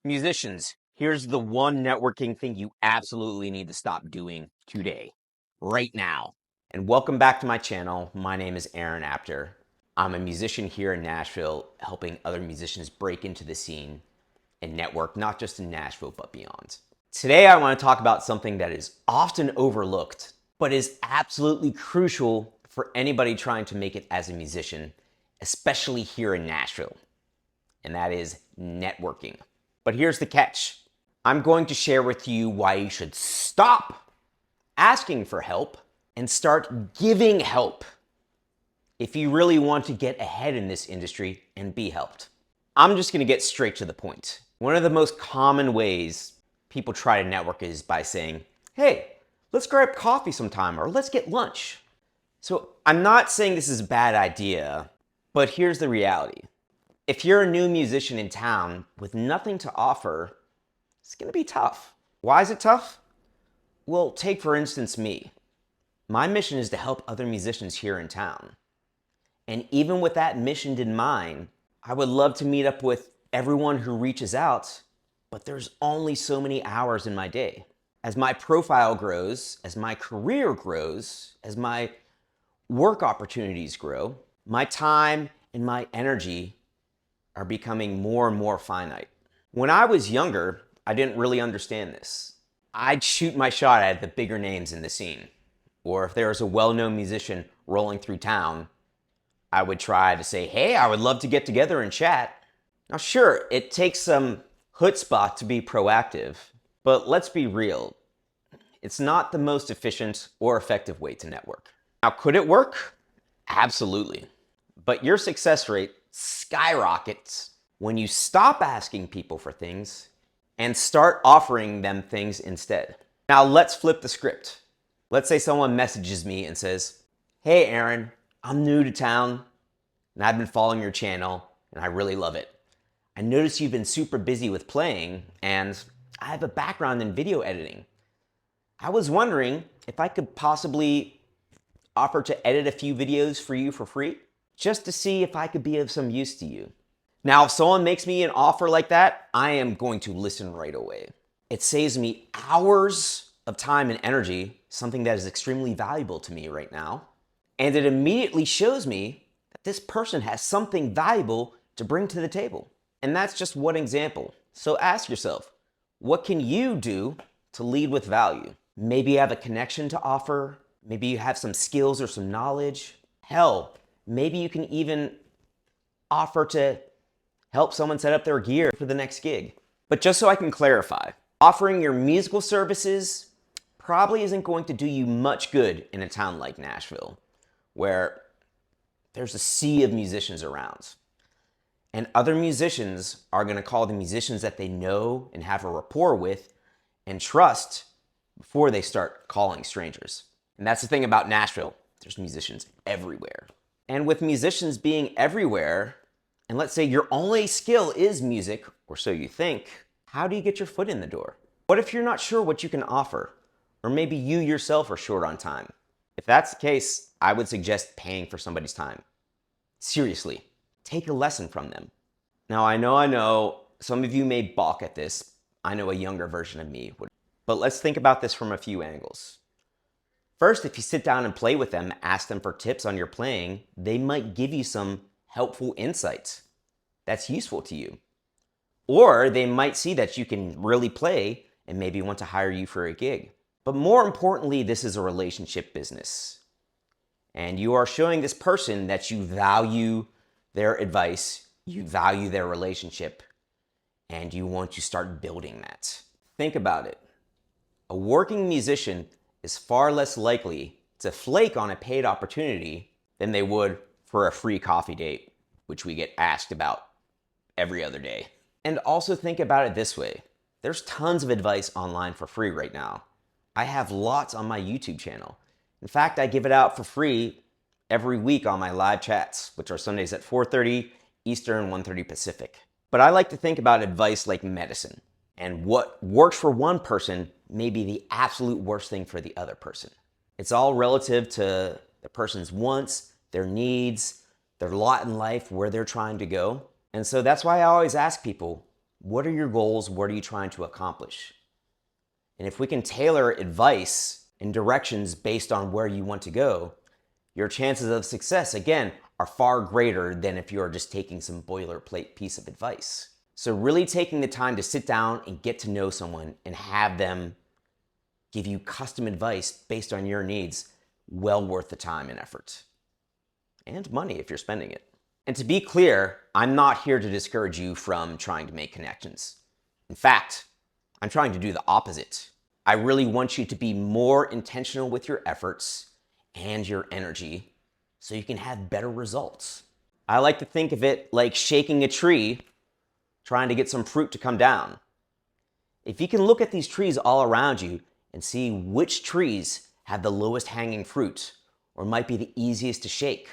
Musicians, here's the one networking thing you absolutely need to stop doing today, right now. And welcome back to my channel. My name is Apter. I'm a musician here in Nashville, helping other musicians break into the scene and network, not just in Nashville, but beyond. Today, I want to talk about something that is often overlooked, but is absolutely crucial for anybody trying to make it as a musician, especially here in Nashville, and that is networking. But here's the catch. I'm going to share with you why you should stop asking for help and start giving help if you really want to get ahead in this industry and be helped. I'm just going to get straight to the point. One of the most common ways people try to network is by saying, hey, let's grab coffee sometime or let's get lunch. So I'm not saying this is a bad idea, but here's the reality. If you're a new musician in town with nothing to offer, it's going to be tough. Why is it tough? Well, take for instance me. My mission is to help other musicians here in town. And even with that mission in mind, I would love to meet up with everyone who reaches out, but there's only so many hours in my day. As my profile grows, as my career grows, as my work opportunities grow, my time and my energy are becoming more and more finite. When I was younger, I didn't really understand this. I'd shoot my shot at the bigger names in the scene. Or if there was a well-known musician rolling through town, I would try to say, hey, I would love to get together and chat. Now sure, it takes some chutzpah to be proactive, but let's be real. It's not the most efficient or effective way to network. Now, could it work? Absolutely. But your success rate skyrockets when you stop asking people for things and start offering them things instead. Now let's flip the script. Let's say someone messages me and says, hey Aaron, I'm new to town and I've been following your channel and I really love it. I noticed you've been super busy with playing and I have a background in video editing. I was wondering if I could possibly offer to edit a few videos for you for free, just to see if I could be of some use to you. Now, if someone makes me an offer like that, I am going to listen right away. It saves me hours of time and energy, something that is extremely valuable to me right now. And it immediately shows me that this person has something valuable to bring to the table. And that's just one example. So ask yourself, what can you do to lead with value? Maybe you have a connection to offer. Maybe you have some skills or some knowledge. Hell, maybe you can even offer to help someone set up their gear for the next gig. But just so I can clarify, offering your musical services probably isn't going to do you much good in a town like Nashville, where there's a sea of musicians around. And other musicians are going to call the musicians that they know and have a rapport with and trust before they start calling strangers. And that's the thing about Nashville. There's musicians everywhere. And with musicians being everywhere, and let's say your only skill is music, or so you think, how do you get your foot in the door? What if you're not sure what you can offer? Or maybe you yourself are short on time. If that's the case, I would suggest paying for somebody's time. Seriously, take a lesson from them. Now, I know, some of you may balk at this. I know a younger version of me would. But let's think about this from a few angles. First, if you sit down and play with them, ask them for tips on your playing, they might give you some helpful insights that's useful to you. Or they might see that you can really play and maybe want to hire you for a gig. But more importantly, this is a relationship business. And you are showing this person that you value their advice, you value their relationship, and you want to start building that. Think about it. A working musician is far less likely to flake on a paid opportunity than they would for a free coffee date, which we get asked about every other day. And also think about it this way. There's tons of advice online for free right now. I have lots on my YouTube channel. In fact, I give it out for free every week on my live chats, which are Sundays at 4:30 Eastern, 1:30 Pacific. But I like to think about advice like medicine. And what works for one person may be the absolute worst thing for the other person. It's all relative to the person's wants, their needs, their lot in life, where they're trying to go. And so that's why I always ask people, What are your goals? What are you trying to accomplish? And if we can tailor advice and directions based on where you want to go, your chances of success, again, are far greater than if you're just taking some boilerplate piece of advice. So really taking the time to sit down and get to know someone and have them give you custom advice based on your needs, well worth the time and effort. And money if you're spending it. And to be clear, I'm not here to discourage you from trying to make connections. In fact, I'm trying to do the opposite. I really want you to be more intentional with your efforts and your energy so you can have better results. I like to think of it like shaking a tree, trying to get some fruit to come down. If you can look at these trees all around you and see which trees have the lowest hanging fruit, or might be the easiest to shake,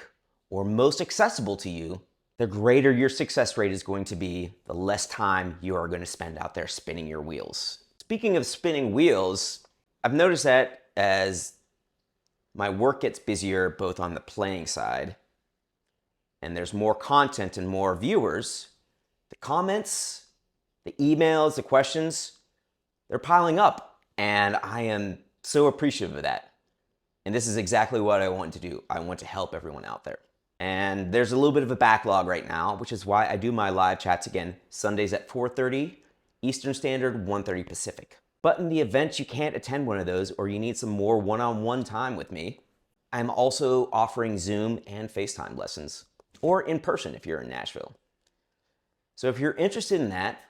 or most accessible to you, the greater your success rate is going to be, the less time you are going to spend out there spinning your wheels. Speaking of spinning wheels, I've noticed that as my work gets busier both on the playing side and there's more content and more viewers, the comments, the emails, the questions, they're piling up. And I am so appreciative of that. And this is exactly what I want to do. I want to help everyone out there. And there's a little bit of a backlog right now, which is why I do my live chats again, Sundays at 4:30 Eastern Standard, 1:30 Pacific. But in the event you can't attend one of those or you need some more one-on-one time with me, I'm also offering Zoom and FaceTime lessons, or in person if you're in Nashville. So if you're interested in that,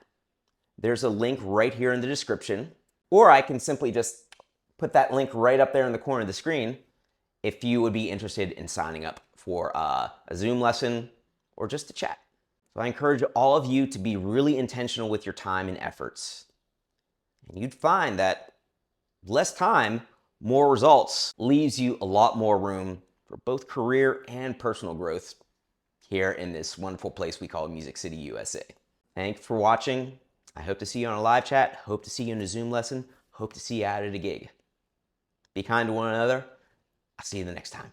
there's a link right here in the description, or I can simply just put that link right up there in the corner of the screen if you would be interested in signing up for a Zoom lesson or just a chat. So I encourage all of you to be really intentional with your time and efforts. And you'd find that less time, more results leaves you a lot more room for both career and personal growth here in this wonderful place we call Music City, USA. Thanks for watching. I hope to see you on a live chat. Hope to see you in a Zoom lesson. Hope to see you out at a gig. Be kind to one another. I'll see you the next time.